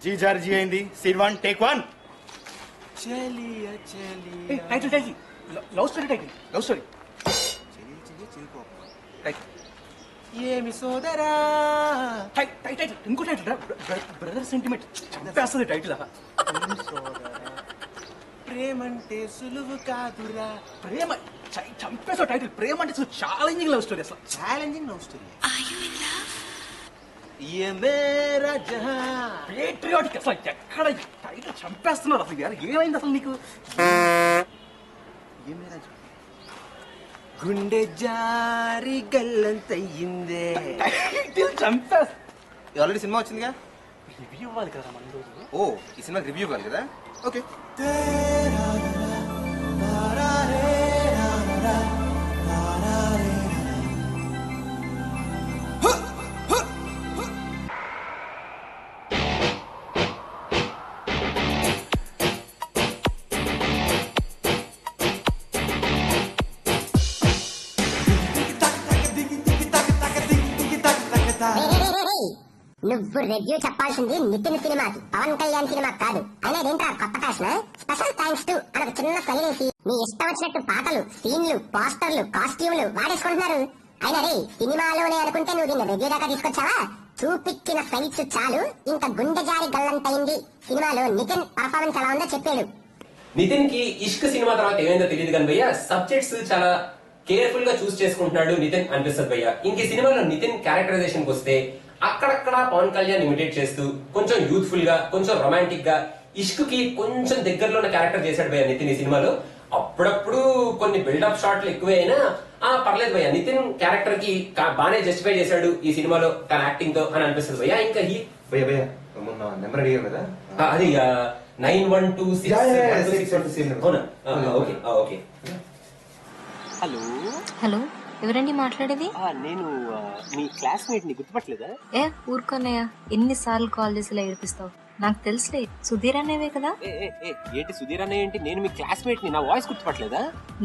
जी जार जी అయింది సీన్ 1 టేక్ 1 చలియా చలియా టైటిల్ లవ్ స్టోరీ చలి చిరుకో ఏమి సోదరా టైటిల్ ఇంకో టైటిల్ బ్రదర్ సెంటిమెంట్ చంపేస్తుంది టైటిల్ ప్రేమంటే సులువు కాదురా ప్రేమ చంపేస్తావు టైటిల్ ప్రేమ అంటే ఛాలెంజింగ్ లవ్ స్టోరీ అసలు ఛాలెంజింగ్ లవ్ స్టోరీ ये मेरा जहां పేట్రియాటిక్ అసలు ఎక్కడ టైటిల్ చంపేస్తున్నారు అసలు యారు ఏమైంది అసలు నీకు ये मेरा जहां గుండె జారి గల్లంతయ్యిందే టైటిల్ చంపేస్తా ఆల్రెడీ సినిమా వచ్చిందిగా రివ్యూ ఇవ్వాలి కదా మన రోజు ఓ ఈ సినిమా రివ్యూ ఇవ్వాలి కదా ఓకే నువ్వు రివ్యూ చెప్పాల్సింది నితిన్ సినిమాకి పవన్ కళ్యాణ్ సినిమా కాదు అయినా ఇదేంట్రా కొత్త ఫ్యాషన్ స్పెషల్ థ్యాంక్స్ టు అని ఒక చిన్న స్టైలేసి మీ ఇష్టం వచ్చినట్టు పాటలు సీన్లు పోస్టర్లు కాస్ట్యూమ్లు వాడేసుకుంటున్నారు అయినా రే సినిమాలోనే అనుకుంటే నువ్వు దీన్ని రివ్యూ దాకా తీసుకొచ్చావా చూపించిన స్టైల్స్ చాలు ఇంకా గుండె జారి గల్లంతైంది సినిమాలో నితిన్ పర్ఫార్మెన్స్ ఎలా ఉందో చెప్పాడు. నితిన్ కి ఇష్క్ సినిమా తర్వాత ఏమైందో తెలియదు కానీ భయ్య సబ్జెక్ట్స్ చాలా కేర్ఫుల్ గా చూస్ చేసుకుంటున్నాడు నితిన్ అనిపిస్తుంది భయ్య. ఇంక ఈ సినిమాలో నితిన్ క్యారెక్టరైజేషన్ కి వస్తే అక్కడక్కడ పవన్ కళ్యాణ్ ఇమిటేట్ చేస్తూ కొంచెం యూత్ఫుల్ గా కొంచెం రొమాంటిక్ గా ఇష్క్ కి కొంచెం దగ్గరలో ఉన్న క్యారెక్టర్ చేశాడు భయ్య నితిన్ ఈ సినిమాలో. అప్పుడప్పుడు కొన్ని బిల్డప్ షాట్లు ఎక్కువే అయినా పర్లేదు భయ్య నితిన్ క్యారెక్టర్ కి బానే జస్టిఫై చేశాడు ఈ సినిమాలో తన యాక్టింగ్ తో అని అనిపిస్తుంది భయ్య. ఇంకా భయ్య మొన్న నెంబర్ అడిగావు కదా అది 9126 అవునా ఓకే ఓకే. హలో హలో ఎవరండి మాట్లాడేది? నేను మీ క్లాస్మేట్ ని గుర్తుపట్టలేదా? ఏ ఊరుకోనయ్యా ఎన్నిసార్లు కాల్ చేసి ఇలా ఏడిపిస్తావు నాకు తెలుసులే సుధీర్ అనేవే కదా. ఏంటి సుధీర్ అనే ఏంటి? నేను మీ క్లాస్మేట్ ని నా వాయిస్ గుర్తుపట్టలేదా?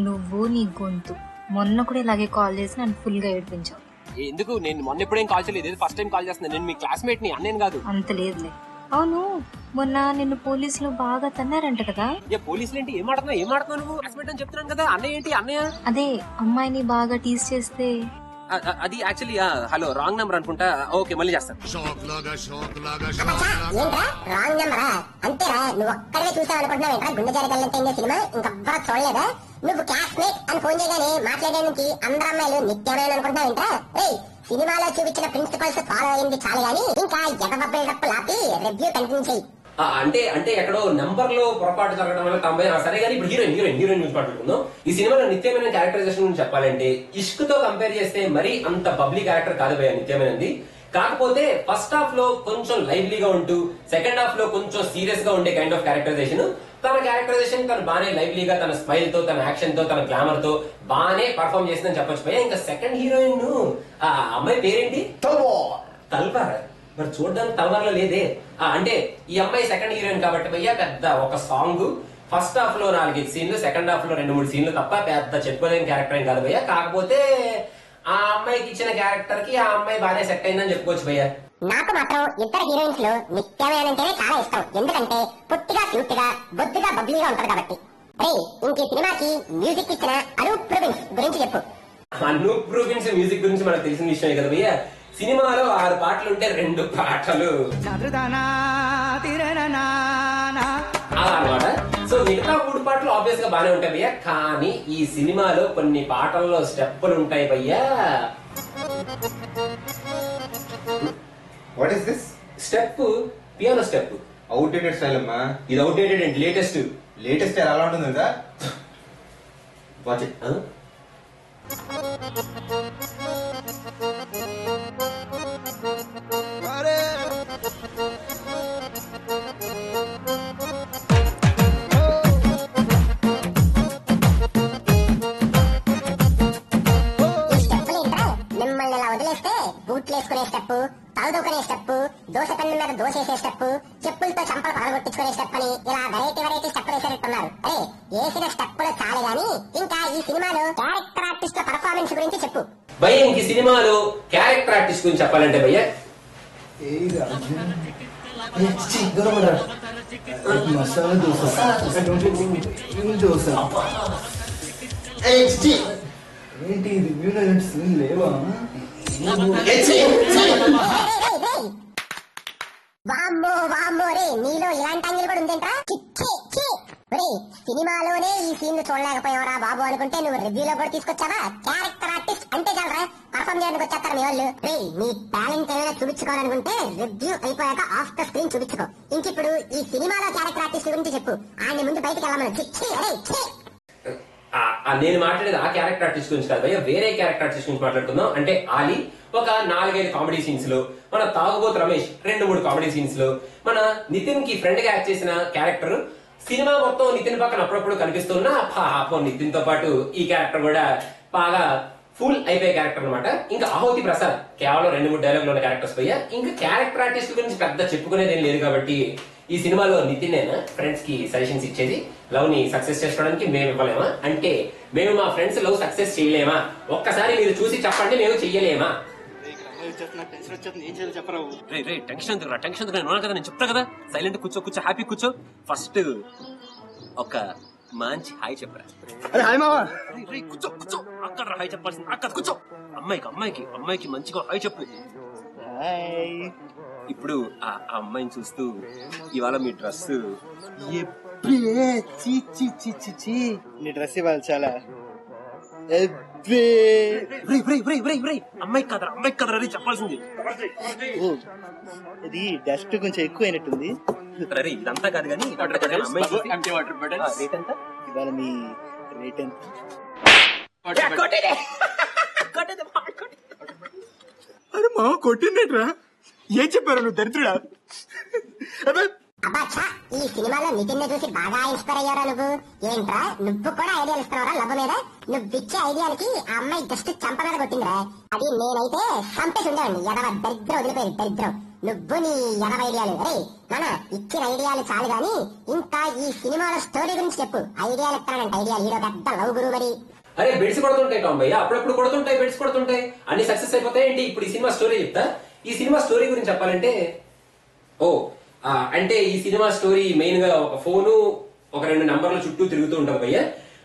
నువ్వు నీ గొంతు మొన్న కూడా ఇలాగే కాల్ చేసి నన్ను ఫుల్ గా ఏడిపించావు. ఎందుకు? నేను మొన్న ఎప్పుడేం కాల్ చేయలేదు, ఫస్ట్ టైం కాల్ చేస్తున్నాను. నేను మీ క్లాస్మేట్ ని అన్నేను కాదు. అంత లేదులే. అవును మొన్న నిన్ను పోలీసులు బాగా తన్నారంట కదా. పోలీసులు ఏంటి? ఏం ఆడుతున్నావు నువ్వు? క్లాస్మేట్ అని చెప్తున్నాను కదా. అన్నయ్య ఏంటి అన్నయ్య? అదే అమ్మాయిని బాగా టీజ్ చేస్తే అది యాక్చువల్లీ హలో రాంగ్ నెంబర్ అనుకుంటా. ఓకే మళ్ళీ చేస్తాను. ఏంట్రా రాంగ్ నెంబరా? అంతేరా నువ్వు ఒక్కడే చూసావు అనుకుంటున్నావు ఏంట్రా గుండె జారి గల్లంతైంది సినిమా ఇంకెవ్వరూ చూడలేదా? నువ్వు క్లాస్మేట్ అని ఫోన్ చేయగానే మాట్లాడే నుంచి అందరు అమ్మాయిలు నిత్యమైన అనుకుంటున్నావు ఏంట్రా? సినిమాలో చూపించిన ప్రిన్సిపల్స్ ఫాలో అయింది చాలు గానీ ఇంకా ఎగబబ్బేటప్పు లాపి రివ్యూ కంటిన్యూ చెయ్యి. అంటే ఎక్కడో నంబర్ లో పొరపాటు జరగడం వల్ల సరే కానీ ఇప్పుడు హీరోయిన్ గురించి మాట్లాడుకుందాం. ఈ సినిమాలో నిత్యమైన క్యారెక్టరైజేషన్ గురించి చెప్పాలంటే ఇష్క్ తో కంపేర్ చేస్తే మరీ అంత బబ్లీ క్యారెక్టర్ కాదు భయ్య నిత్యమైనది. కాకపోతే ఫస్ట్ హాఫ్ లో కొంచెం లైవ్లీగా ఉంటూ సెకండ్ హాఫ్ లో కొంచెం సీరియస్ గా ఉండే కైండ్ ఆఫ్ క్యారెక్టరైజేషన్. తన క్యారెక్టరైజేషన్ తను బానే లైవ్లీగా తన స్మైల్ తో తన యాక్షన్ తో తన గ్లామర్ తో బానే పర్ఫార్మ్ చేసిందని చెప్పొచ్చు భయ్య. ఇంకా సెకండ్ హీరోయిన్ ఆ అమ్మాయి పేరేంటి? తల్వార్. మరి చూడడానికి తల్వార్ లో లేదే. అంటే ఈ అమ్మాయి సెకండ్ హీరోయిన్ కాబట్టి భయ్య పెద్ద ఒక సాంగ్ ఫస్ట్ హాఫ్ లో 4 సీన్లు సెకండ్ హాఫ్ లో 2-3 సీన్లు తప్ప పెద్ద చెప్పుకోలేని క్యారెక్టర్ ఏం కాదు భయ్య. కాకపోతే ఆ అమ్మాయికి ఇచ్చిన క్యారెక్టర్ కి ఆ అమ్మాయి బాగానే సెట్ అయిందని చెప్పుకోవచ్చు భయ్య. నాకు మాత్రం ఇద్దరు హీరోయిన్స్ లో నిత్యమేనంటేనే చాలా ఇష్టం. ఎందుకంటే పొట్టిగా క్యూట్ గా బొద్దుగా బబ్లీగా ఉంటారు కాబట్టి. ఇంక ఈ సినిమాకి మ్యూజిక్ ఇచ్చిన అనూప్ రూబెన్స్ గురించి చెప్పు. అనూప్ రూబెన్స్ మ్యూజిక్ గురించి మనకు తెలిసిన విషయమే కదా భయ్య. సినిమాలో 6 పాటలు ఉంటే 2 పాటలు అలా అనమాట. సో మిగతా 3 పాటలు ఆబ్వియస్ గా బానే ఉంటాయి భయ్య. కానీ ఈ సినిమాలో కొన్ని పాటల్లో స్టెప్పులు ఉంటాయి భయ్య. What is this? Step piano step. Outdated style అమ్మా. ఇది అవుట్డేటెడ్ అండ్ లేటెస్ట్ స్టైల్ ఎలా ఉంటుంది కదా. Watch it. మిమ్మల్ని ఇలా వదిలేస్తే బూట్లు వేసుకునే స్టెప్, తలదూకునే స్టెప్, దోశ పెన్ను మీద దోశ వేసే స్టెప్, చెప్పులతో చంపలు పగలగొట్టించుకునే స్టెప్ అని ఇలా వెరైటీ స్టెప్ వేసేటట్టున్నారు. వేసిన స్టెప్పులు చాలు గాని ఇంకా ఈ సినిమాలో క్యారెక్టర్ ఆర్టిస్ట్ల పర్ఫార్మెన్స్ గురించి చెప్పు భయ్య. ఇంక సినిమాలో క్యారెక్టర్ ఆర్టిస్ట్ గురించి చెప్పాలంటే భయ్య మసాలా దోశ ఏంటి రివ్యూలో సీన్ లేవా? వామ్మో వామ్మో రే, నీలో ఇలాంటి అంగిల్ కూడా ఉందేంట్రా? రే, సినిమాలోనే ఈ సీన్ చూడలేకపోయావరా బాబు అనుకుంటే నువ్వు రివ్యూలో కూడా తీసుకొచ్చావా? క్యారెక్టర్ ఆర్టిస్ట్ అంటే చాలరా, పర్ఫామ్ చేయడానికి వచ్చేస్తారు మీ వాళ్ళు. రే, నీ టాలెంట్ ఏమైనా చూపించుకోవాలనుకుంటే రివ్యూ అయిపోయాక ఆఫ్ ద స్క్రీన్ చూపించుకో. ఇంకిప్పుడు ఈ సినిమాలో క్యారెక్టర్ ఆర్టిస్ట్ గురించి చెప్పు. ఆయన ముందు బయటకు వెళ్ళమను. నేను మాట్లాడేది ఆ క్యారెక్టర్ ఆర్టిస్ట్ గురించి కాదు భయ్య, వేరే క్యారెక్టర్ ఆర్టిస్ట్ గురించి మాట్లాడుకుందాం. అంటే ఆలీ ఒక 4-5 కామెడీ సీన్స్ లో, మన తాగుబోతు రమేష్ 2-3 కామెడీ సీన్స్ లో, మన నితిన్ కి ఫ్రెండ్ గా యాక్ట్ చేసిన క్యారెక్టర్ సినిమా మొత్తం నితిన్ పక్కన అప్పుడప్పుడు కనిపిస్తున్నా పాపం నితిన్ తో పాటు ఈ క్యారెక్టర్ కూడా బాగా ఫుల్ అయిపోయే క్యారెక్టర్ అనమాట. ఇంకా ఆహుతి ప్రసాద్ కేవలం 2-3 డైలాగ్ లో ఉన్న క్యారెక్టర్స్ పోయా. ఇంకా క్యారెక్టర్ ఆర్టిస్ట్ గురించి పెద్ద చెప్పుకునేది ఏం లేదు కాబట్టి ఈ సినిమాలో నితిన్ ఫ్రెండ్స్ కి సజెషన్స్ ఇచ్చేది. లవ్ ని సక్సెస్ చేసుకోవడానికి మేము ఇవ్వలేమా అంటే, మేము మా ఫ్రెండ్స్ లవ్ సక్సెస్ చేయలేమా? ఒక్కసారి మీరు చూసి చెప్పండి, మేము చెయ్యలేమా? టెన్షన్ కదా, నేను చెప్తా కదా, సైలెంట్ కూర్చో హ్యాపీ కూర్చో. ఫస్ట్ ఒక మంచి హాయ్ చెప్పరా. కూర్చో అక్కడ హాయ్ చెప్పాల్సింది, అక్కడ కూర్చో. అమ్మాయికి మంచిగా హాయ్ చెప్పు. ఇప్పుడు ఆ అమ్మాయిని చూస్తూ ఇవాళ మీ డ్రెస్ నీ డ్రెస్ ఇవ్వాలి చాలా. అమ్మాయి కదరా చెప్పాల్సింది. ఇది డస్ట్ కొంచెం ఎక్కువ అయినట్టుంది. ఇదంతా కాదు కానీ ఇవాళ మీ రేట్ ఎంత? అరే మా కొట్టిందేట్రా? ఏం చెప్పారు నువ్వు దరిద్రుడా? అబ్బా, ఈ సినిమాలో నితిన్ చూసి బాగా ఇన్స్పైర్ అయ్యారా నువ్వు? ఏంట్రా, నువ్వు కూడా ఐడియాలు ఇస్తున్నావురా లవ్ మీద? నువ్వు ఇచ్చే ఐడియాలకి ఆ అమ్మాయి జస్ట్ చంప మీద కొట్టిందిరా. అది నేనైతే చంపేసి ఉండేవాడిని. ఎదవ దరిద్రం వదిలిపోయింది, దరిద్రం. నువ్వు నీ ఎదవ ఐడియాలు. అరే నాన్న, ఇచ్చిన ఐడియాలు చాలు గాని ఇంకా ఈ సినిమాలో స్టోరీ గురించి చెప్పు. ఐడియాలు ఇస్తానంటే ఐడియాలు హీరో పెద్ద లవ్ గురువు మరి. అరే బెడ్స్ కొడుతుంటాయి టాంబయ్య, అప్పుడప్పుడు కొడుతుంటాయి, బెడ్స్ కొడుతుంటాయి, అన్ని సక్సెస్ అయిపోతాయి ఏంటి? ఇప్పుడు ఈ సినిమా స్టోరీ చెప్తా. ఈ సినిమా స్టోరీ గురించి చెప్పాలంటే, అంటే ఈ సినిమా స్టోరీ మెయిన్ గా ఒక ఫోను, ఒక 2 నంబర్ల చుట్టూ తిరుగుతూ ఉంటాం భయ్య.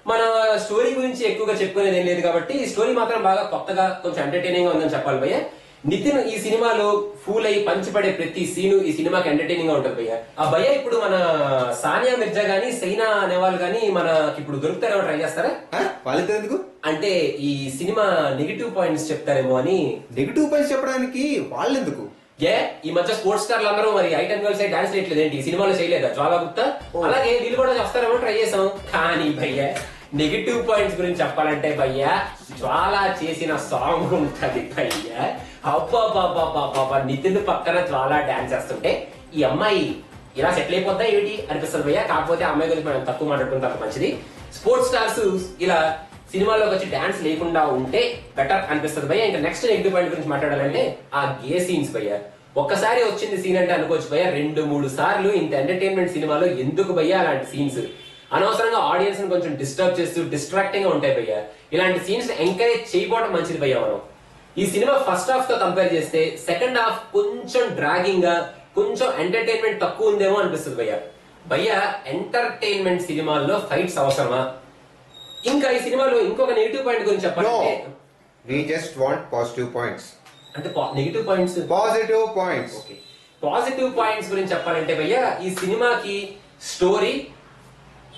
మన స్టోరీ గురించి ఎక్కువగా చెప్పుకునేది ఏం లేదు కాబట్టి స్టోరీ మాత్రం బాగా కొత్తగా కొంచెం ఎంటర్టైనింగ్ గా ఉందని చెప్పాలి భయ్య. నితిన్ ఈ సినిమాలో ఫూల్ అయ్యి పంచిపడే ప్రతి సీను ఈ సినిమాకి ఎంటర్టైనింగ్ గా ఉంటుంది భయ్య. ఆ భయ్య ఇప్పుడు మన సానియా మిర్జా గానీ సైనా అనేవాళ్ళు గానీ మనకి ఇప్పుడు దొరుకుతారేమో ట్రై చేస్తారా? వాళ్ళిద్దరు అంటే ఈ సినిమా నెగిటివ్ పాయింట్స్ చెప్తారేమో అని. నెగిటివ్ పాయింట్స్ చెప్పడానికి వాళ్ళెందుకు? ఈ మధ్య స్పోర్ట్స్ స్టార్లు అందరూ మరి ఐటమ్ గర్ల్స్ డాన్స్ చేయట్లేదు ఏంటి? ఈ సినిమాలో చేయలేదా జ్వాలా గుప్తా? అలాగే వీళ్ళు కూడా వస్తారేమో ట్రై చేసాం. కానీ భయ్య నెగిటివ్ పాయింట్స్ గురించి చెప్పాలంటే భయ్య, జ్వాలా చేసిన సాంగ్ ఉంటది భయ్య. అబ్బా, నితిన్ పక్కన జ్వాలా డాన్స్ చేస్తుంటే ఈ అమ్మాయి ఇలా సెటిల్ అయిపోద్దా ఏంటి అనిపిస్తుంది భయ్య. కాకపోతే ఆ అమ్మాయి గురించి మనం తక్కువ మాట్లాడుకుంటే అంత మంచిది. స్పోర్ట్స్ స్టార్స్ ఇలా సినిమాలోకి వచ్చి డాన్స్ లేకుండా ఉంటే బెటర్ అనిపిస్తుంది భయ్య. ఇంకా నెక్స్ట్ నెగిటివ్ పాయింట్ గురించి మాట్లాడాలంటే ఆ గే సీన్స్ భయ్య. ఒక్కసారి వచ్చింది సీన్ అంటే అనుకోవచ్చు భయ్య, 2-3 సార్లు ఇంత ఎంటర్టైన్మెంట్ సినిమాలో ఎందుకు భయ్య అలాంటి సీన్స్? అనవసరంగా ఆడియన్స్ ని కొంచెం డిస్టర్బ్ చేస్తూ డిస్ట్రాక్టింగ్ గా ఉంటాయి భయ్య. ఇలాంటి సీన్స్ ఎంకరేజ్ చేయకపోవడం మంచిది భయ్య. మనం ఈ సినిమా ఫస్ట్ హాఫ్ తో కంపేర్ చేస్తే సెకండ్ హాఫ్ కొంచెం డ్రాగింగ్ గా, కొంచెం ఎంటర్టైన్మెంట్ తక్కువ ఉందేమో అనిపిస్తుంది భయ్య. భయ్య ఎంటర్టైన్మెంట్ సినిమాల్లో ఫైట్స్ అవసరమా? ఇంకా ఈ సినిమాలో ఇంకొక నెగిటివ్ పాయింట్ గురించి చెప్పాలంటే, we just want positive points. అంటే negative points, positive points. Okay, positive points గురించి చెప్పాలంటే భయ్య, ఈ సినిమాకి స్టోరీ,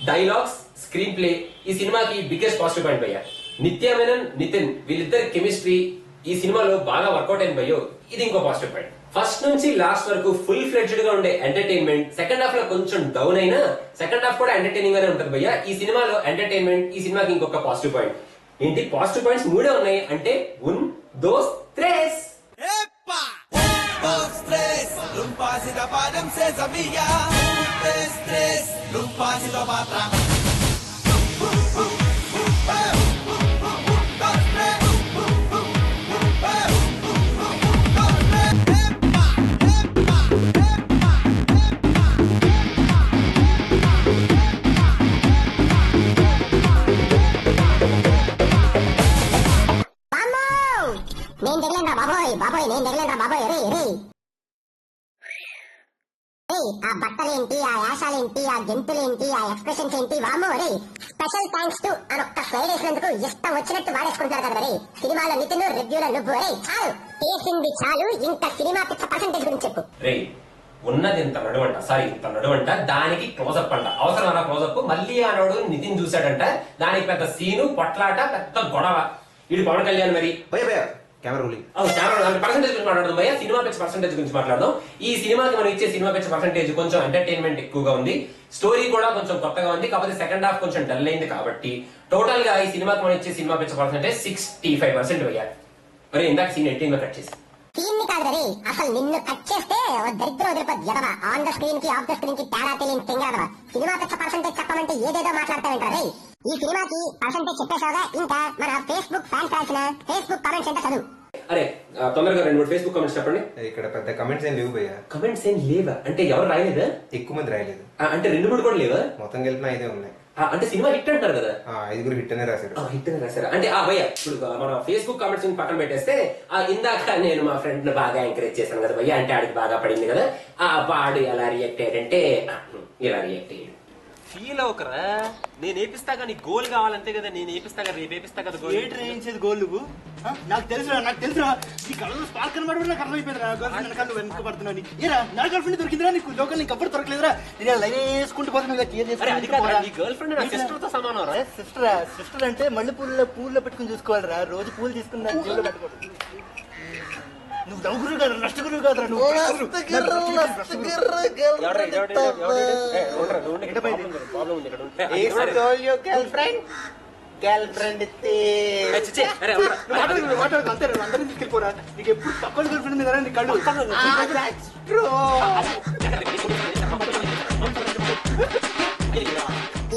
డైలాగ్స్, స్క్రీన్ ప్లే ఈ సినిమాకి బిగ్గెస్ట్ పాజిటివ్ పాయింట్ భయ్య. నిత్య మేనన్, నితిన్ వీళ్ళిద్దరి కెమిస్ట్రీ ఈ సినిమాలో బాగా వర్కౌట్ అయింది భయ్యో. ఇది ఇంకో పాజిటివ్ పాయింట్. ఫస్ట్ నుంచి లాస్ట్ వరకు ఫుల్ ఫ్లెడ్జ్డ్ గా ఉండే ఎంటర్టైన్మెంట్ సెకండ్ హాఫ్ లో కొంచెం డౌన్ అయినా సెకండ్ హాఫ్ కూడా ఎంటర్టైనింగ్ గానే ఉంటుంది భయ్య. ఈ సినిమాలో ఎంటర్టైన్మెంట్ ఈ సినిమాకి ఇంకొక పాజిటివ్ పాయింట్ ఏంటి? పాజిటివ్ పాయింట్స్ 3 ఉన్నాయి అంటే 1, 2, 3. నేను తగిలేంద్రా బాబోయ్, నేను తగిలేంద్రా బాబోయ్. రే ఒరే ఆ బట్టలేంటి, ఆ యాసాలేంటి, ఆ గెంతులేంటి, ఆ ఎక్స్ప్రెషన్స్ ఏంటి, వామో ఒరే స్పెషల్ థ్యాంక్స్ టు అని ఒక్క స్లైడ్ వేసినందుకు ఇష్టం వచ్చినట్టు వాడేసుకుంటారు కదా మరి. సినిమాలో నితిన్, రివ్యూలో నువ్వు. ఒరే చాలు, చేసింది చాలు, ఇంకా సినిమా పిచ్చ పర్సెంటేజ్ గురించి చెప్పు. రే ఉన్నది ఇంత నడువంట, సారీ ఇంత నడువంట, దానికి క్లోజప్ అంట. అవసరం అలా క్లోజప్. మళ్ళీ ఆ నడు నితిన్ చూశాడంట, దానికి పెద్ద సీను, పొట్లాట, పెద్ద గొడవ. ఇది పవన్ కళ్యాణ్ మరి. భయ కెమెరా రూలింగ్. పర్సెంటేజ్ గురించి మాట్లాడదాం భయ్యా. సినిమా పిచ్చ పర్సెంటేజ్ గురించి మాట్లాడదాం. ఈ సినిమాకి మనం ఇచ్చే సినిమా పిచ్చ పర్సెంటేజ్ కొంచెం ఎంటర్టైన్మెంట్ ఎక్కువగా ఉంది, స్టోరీ కూడా కొంచెం కొత్తగా ఉంది, కాకపోతే సెకండ్ హాఫ్ కొంచెం డల్ అయింది. కాబట్టి టోటల్ గా ఈ సినిమాకి మనం ఇచ్చే సినిమా పిచ్చ పర్సెంటేజ్ 65% భయ్యా. మరి ఇందాక సీన్ 18 లో కట్ చేసి సీన్ కాదు రే, అసలు నిన్ను కట్ చేస్తే దరిద్రం వదిలిపోద్ది ఎదవా. ఆన్ ద స్క్రీన్ కి ఆఫ్ ద స్క్రీన్ కి తేడా తెలియని తెంగదవా. సినిమా పిచ్చ పర్సెంటేజ్ చెప్పమంటే ఏదేదో మాట్లాడతావేంట్రా రే. ఈ సినిమాకి పర్సెంటేజ్ చెప్పేసావుగా, ఇంకా మన ఫేస్బుక్ ఫ్యాన్స్ రాసిన ఫేస్బుక్ కామెంట్స్ ఏంటో చదువు. అరే తొందరగా 2-3 ఫేస్బుక్ కామెంట్స్ చెప్పండి. ఇక్కడ పెద్ద కమెంట్స్ ఏం లేవు భయ్యా. కమెంట్స్ ఏం లేవా? అంటే ఎవరు రాయలేదా? ఎక్కువ మంది రాయలేదు. అంటే 2-3 కూడా లేవా? మొత్తం కలిపిన 5 ఉన్నాయి. అంటే సినిమా హిట్ అంటారు కదా. 5 హిట్ అనే రాశారు. హిట్ అని రాశారు అంటే భయ్య. ఇప్పుడు మన ఫేస్బుక్ కామెంట్స్ పక్కన పెట్టేస్తే, ఇందాక నేను మా ఫ్రెండ్ ని బాగా ఎంకరేజ్ చేశాను కదా భయ్య, అంటే ఆడికి బాగా పడింది కదా, వాడు ఎలా రియాక్ట్ అయ్యాడంటే ఇలా రియాక్ట్ అయ్యాడు. ఫీల్ అవకరా, నేను ఏపిస్తాగా, నీ గోల్ కావాలంతే కదా, నేను ఏపిస్తాగా, రేపు ఏపిస్తా కదా గోల్. ఏంటి వేయించేది గోల్ నువ్వు? నాకు తెలుసురా నీ కళ్ళలో స్పార్క్ కనబడి నాకు అర్థమైపోయిందిరా. గర్ల్ ఫ్రెండ్ వెనకాల వెనక పడుతున్నావు. ఏరా నా గర్ల్ ఫ్రెండ్ దొరికిందిరా నీకు? లోకల్ నీకు ఎప్పుడు దొరకలేదురా. నేను లైన్ వేసుకుంటూ పోతున్నా, క్లియర్ చేసుకుంటా. నీ గర్ల్ ఫ్రెండ్ నా సిస్టర్ తో సమానం రా. సిస్టర్ అంటే మళ్ళీ పూల్లో పెట్టుకుని చూసుకోవాలిరా. రోజు పూలు తీసుకుని దాన్ని జేబులో పెట్టుకోవాలి. నువ్వు దౌగురు కదా, నష్టగురు కాదురా నువ్వు. అంతే అందరినీ తీసుకెళ్ళిపోరా. నీకు ఎప్పుడు తక్కువ గర్ల్ ఫ్రెండ్ మీద నీ కళ్ళు.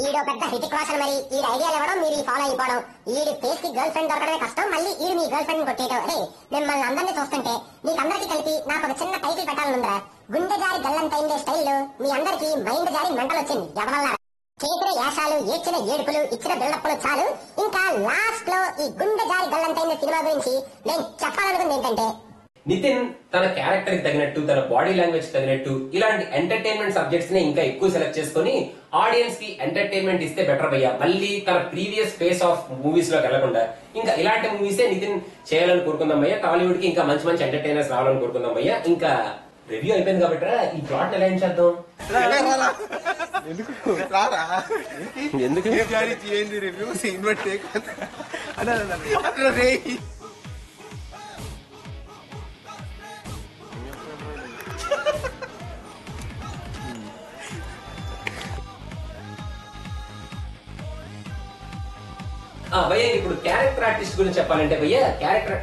ఈడో పెద్ద హిటిక్ వాసన మరి. ఈ ఐడియాలు ఇవ్వడం, మీరు ఫాలో అయిపోవడం. ఈడి ఫేస్ కి గర్ల్ ఫ్రెండ్ దొరకడమే కష్టం, మళ్ళీ ఈడు మీ గర్ల్ ఫ్రెండ్ కొట్టేయడం. అదే మిమ్మల్ని అందరినీ చూస్తుంటే మీకు అందరికీ కలిపి నాకు ఒక చిన్న టైటిల్ పెట్టాలనుందిరా. గుండె జారి గల్లంతైందే స్టైల్లో మీ అందరికి మైండ్ జారి మెంటల్ వచ్చింది ఎవరల్లా. చేసిన యాసాలు, ఏడ్చిన ఏడుపులు, ఇచ్చిన బిల్డప్లు చాలు. ఇంకా లాస్ట్ లో ఈ గుండె జారి గల్లంతైన సినిమా గురించి నేను చెప్పాలనుకుంది ఏంటంటే, నితిన్ తన క్యారెక్టర్ కి తగినట్టు, తన బాడీ లాంగ్వేజ్ తగినట్టు ఇలాంటి ఎంటర్టైన్మెంట్ సబ్జెక్ట్స్ ని ఇంకా ఎక్కువ సెలెక్ట్ చేసుకుని ఆడియన్స్ కి ఎంటర్టైన్మెంట్ ఇస్తే బెటర్ భయ్యా. మళ్ళీ తన ప్రీవియస్ ఫేస్ ఆఫ్ మూవీస్ లోకి వెళ్లకుండా ఇంకా ఇలాంటి మూవీసే నితిన్ చేయాలని కోరుకుందాం భయ్యా. టాలీవుడ్ కి ఇంకా మంచి మంచి ఎంటర్టైనర్స్ రావాలని కోరుకుందాం భయ్యా. ఇంకా రివ్యూ అయిపోయింది కాబట్టి ఈ ప్లాట్ ఎలా చేద్దాం? ఎందుకు రివ్యూ సీన్ బట్టే భయ్య ఇప్పుడు క్యారెక్టర్ ఆర్టిస్ట్ గురించి చెప్పాలంటే భయ్య, క్యారెక్టర్